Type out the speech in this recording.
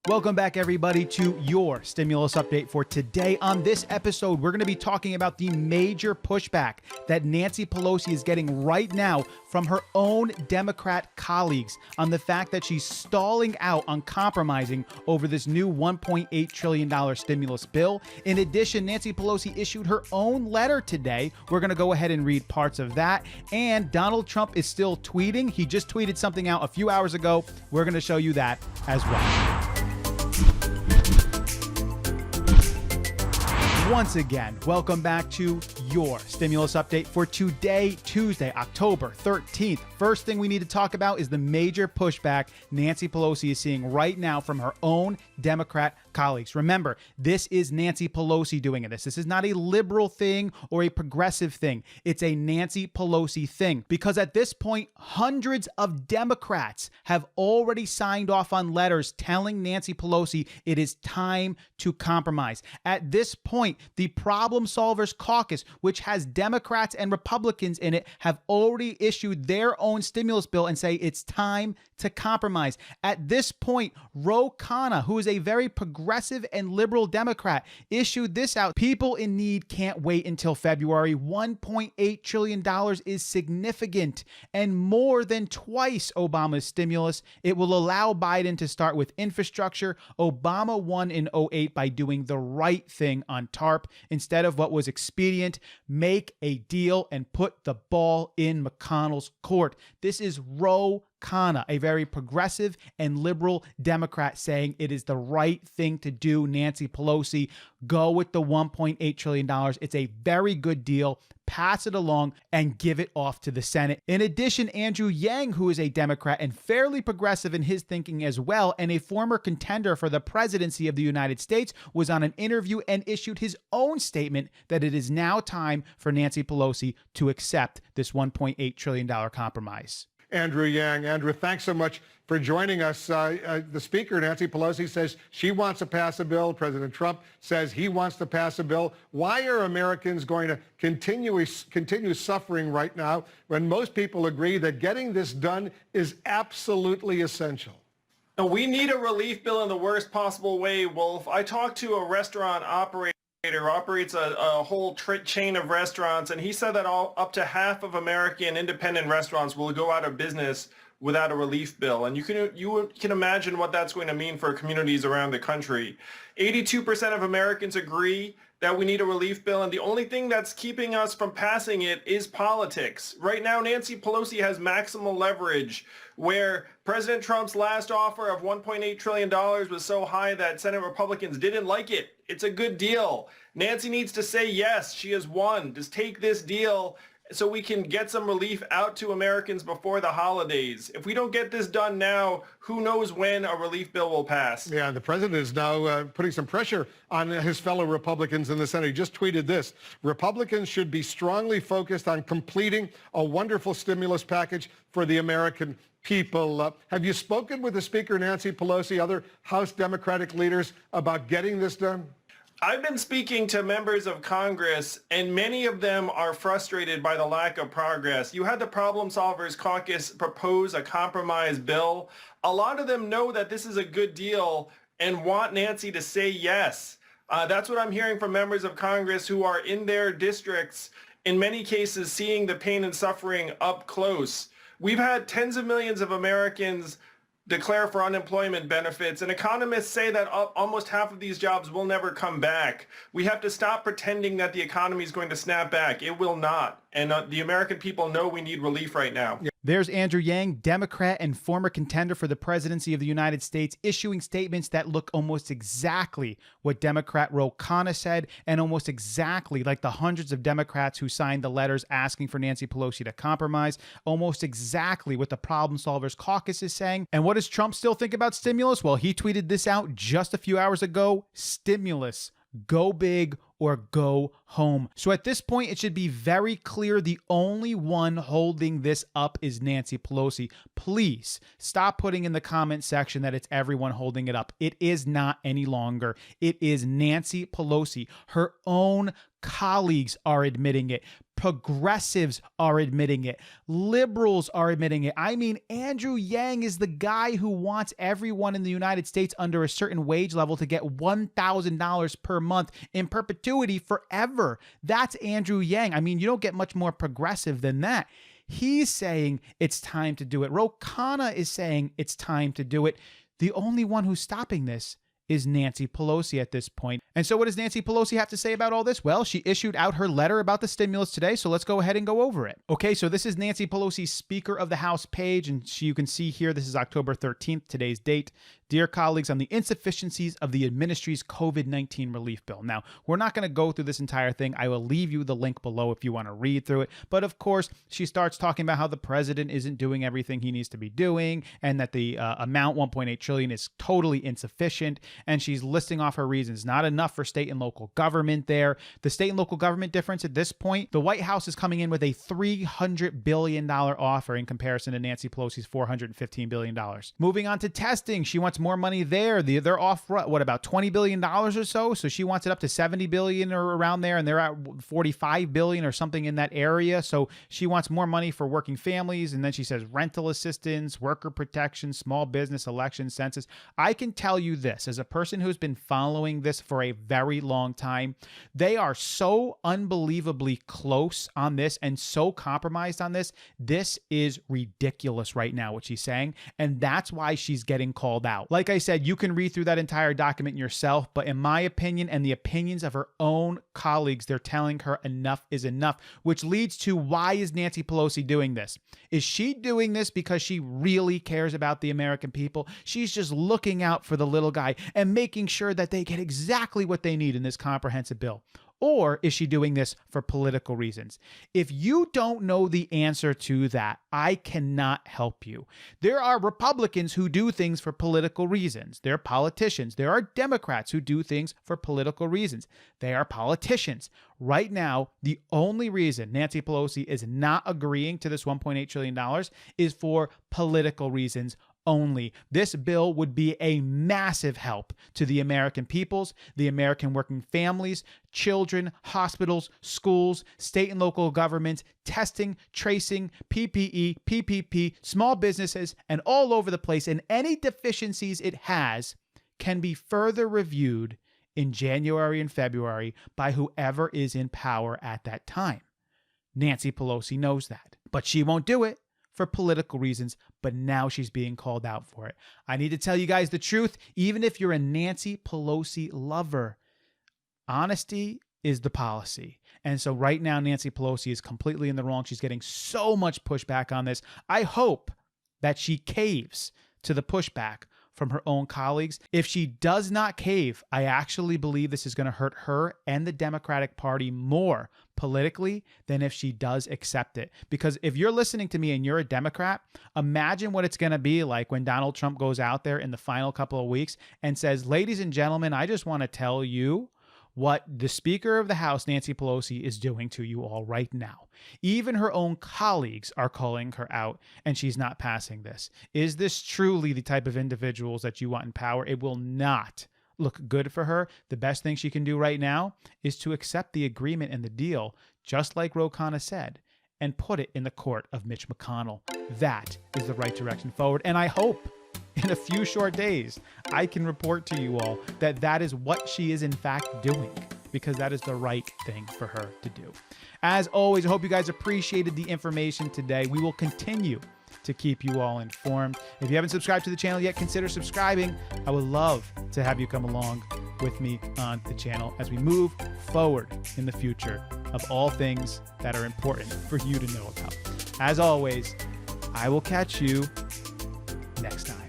Welcome back, everybody, to your stimulus update for today. On this episode, we're going to be talking about the major pushback that Nancy Pelosi is getting right now from her own Democrat colleagues on the fact that she's stalling out on compromising over this new $1.8 trillion stimulus bill. In addition, Nancy Pelosi issued her own letter today. We're going to go ahead and read parts of that. And Donald Trump is still tweeting. He just tweeted something out a few hours ago. We're going to show you that as well. Once again, welcome back to your stimulus update for today, Tuesday, October 13th. First thing we need to talk about is the major pushback Nancy Pelosi is seeing right now from her own Democrat colleagues. Remember, this is Nancy Pelosi doing this. This is not a liberal thing or a progressive thing. It's a Nancy Pelosi thing, because at this point, hundreds of Democrats have already signed off on letters telling Nancy Pelosi it is time to compromise. At this point, the Problem Solvers Caucus, which has Democrats and Republicans in it, have already issued their own stimulus bill and say it's time to compromise. At this point, Ro Khanna, who is a very progressive and liberal Democrat, issued this out. People in need can't wait until February. $1.8 trillion is significant and more than twice Obama's stimulus. It will allow Biden to start with infrastructure. Obama won in 2008 by doing the right thing on TARP instead of what was expedient. Make a deal and put the ball in McConnell's court. This is Ro Khanna, a very progressive and liberal Democrat, saying it is the right thing to do. Nancy Pelosi, go with the $1.8 trillion. It's a very good deal. Pass it along and give it off to the Senate. In addition, Andrew Yang, who is a Democrat and fairly progressive in his thinking as well, and a former contender for the presidency of the United States, was on an interview and issued his own statement that it is now time for Nancy Pelosi to accept this $1.8 trillion compromise. Andrew Yang. Andrew, thanks so much for joining us. The Speaker, Nancy Pelosi, says she wants to pass a bill. President Trump says he wants to pass a bill. Why are Americans going to continue suffering right now when most people agree that getting this done is absolutely essential? We need a relief bill in the worst possible way, Wolf. I talked to a restaurant operator who operates a whole chain of restaurants, and he said that up to half of American independent restaurants will go out of business without a relief bill. And you can imagine what that's going to mean for communities around the country. 82% of Americans agree that we need a relief bill, and the only thing that's keeping us from passing it is politics. Right now, Nancy Pelosi has maximal leverage, where President Trump's last offer of $1.8 trillion was so high that Senate Republicans didn't like it. It's a good deal. Nancy needs to say yes, she has won. Just take this deal so we can get some relief out to Americans before the holidays. If we don't get this done now, who knows when a relief bill will pass? Yeah, the president is now putting some pressure on his fellow Republicans in the Senate. He just tweeted this: Republicans should be strongly focused on completing a wonderful stimulus package for the American people. Have you spoken with the Speaker, Nancy Pelosi, other House Democratic leaders about getting this done? I've been speaking to members of Congress, and many of them are frustrated by the lack of progress. You had the Problem Solvers Caucus propose a compromise bill. A lot of them know that this is a good deal and want Nancy to say yes. That's what I'm hearing from members of Congress who are in their districts, in many cases seeing the pain and suffering up close. We've had tens of millions of Americans declare for unemployment benefits, and economists say that almost half of these jobs will never come back. We have to stop pretending that the economy is going to snap back. It will not. And the American people know we need relief right now. There's Andrew Yang, Democrat and former contender for the presidency of the United States, issuing statements that look almost exactly what Democrat Ro Khanna said, and almost exactly like the hundreds of Democrats who signed the letters asking for Nancy Pelosi to compromise, almost exactly what the Problem Solvers Caucus is saying. And what does Trump still think about stimulus? Well, he tweeted this out just a few hours ago: stimulus, go big or go home. So at this point, it should be very clear the only one holding this up is Nancy Pelosi. Please stop putting in the comment section that it's everyone holding it up. It is not any longer. It is Nancy Pelosi. Her own colleagues are admitting it. Progressives are admitting it. Liberals are admitting it. I mean, Andrew Yang is the guy who wants everyone in the United States under a certain wage level to get $1,000 per month in perpetuity forever. That's Andrew Yang. I mean, you don't get much more progressive than that. He's saying it's time to do it. Ro Khanna is saying it's time to do it. The only one who's stopping this is Nancy Pelosi at this point. And so what does Nancy Pelosi have to say about all this? Well, she issued out her letter about the stimulus today, so let's go ahead and go over it. Okay, so this is Nancy Pelosi's Speaker of the House page, and you can see here, this is October 13th, today's date. Dear colleagues, on the insufficiencies of the administration's COVID-19 relief bill. Now, we're not going to go through this entire thing. I will leave you the link below if you want to read through it. But of course, she starts talking about how the president isn't doing everything he needs to be doing, and that the amount, $1.8 trillion, is totally insufficient. And she's listing off her reasons. Not enough for state and local government there. The state and local government difference at this point, the White House is coming in with a $300 billion offer in comparison to Nancy Pelosi's $415 billion. Moving on to testing, she wants more money there. They're off, what, about $20 billion or so? So she wants it up to $70 billion or around there, and they're at $45 billion or something in that area. So she wants more money for working families. And then she says rental assistance, worker protection, small business, election, census. I can tell you this, as a person who's been following this for a very long time, they are so unbelievably close on this and so compromised on this. This is ridiculous right now, what she's saying. And that's why she's getting called out. Like I said, you can read through that entire document yourself, but in my opinion and the opinions of her own colleagues, they're telling her enough is enough, which leads to, why is Nancy Pelosi doing this? Is she doing this because she really cares about the American people? She's just looking out for the little guy and making sure that they get exactly what they need in this comprehensive bill. Or is she doing this for political reasons? If you don't know the answer to that, I cannot help you. There are Republicans who do things for political reasons. There are politicians. There are Democrats who do things for political reasons. They are politicians. Right now, the only reason Nancy Pelosi is not agreeing to this $1.8 trillion is for political reasons only. This bill would be a massive help to the American peoples, the American working families, children, hospitals, schools, state and local governments, testing, tracing, PPE, PPP, small businesses, and all over the place. And any deficiencies it has can be further reviewed in January and February by whoever is in power at that time. Nancy Pelosi knows that, but she won't do it for political reasons, but now she's being called out for it. I need to tell you guys the truth, even if you're a Nancy Pelosi lover, honesty is the policy. And so right now, Nancy Pelosi is completely in the wrong. She's getting so much pushback on this. I hope that she caves to the pushback from her own colleagues. If she does not cave, I actually believe this is going to hurt her and the Democratic Party more politically than if she does accept it. Because if you're listening to me and you're a Democrat, imagine what it's going to be like when Donald Trump goes out there in the final couple of weeks and says, ladies and gentlemen, I just want to tell you what the Speaker of the House, Nancy Pelosi, is doing to you all right now. Even her own colleagues are calling her out, and she's not passing this. Is this truly the type of individuals that you want in power? It will not look good for her. The best thing she can do right now is to accept the agreement and the deal, just like Ro Khanna said, and put it in the court of Mitch McConnell. That is the right direction forward, and I hope in a few short days, I can report to you all that that is what she is in fact doing, because that is the right thing for her to do. As always, I hope you guys appreciated the information today. We will continue to keep you all informed. If you haven't subscribed to the channel yet, consider subscribing. I would love to have you come along with me on the channel as we move forward in the future of all things that are important for you to know about. As always, I will catch you next time.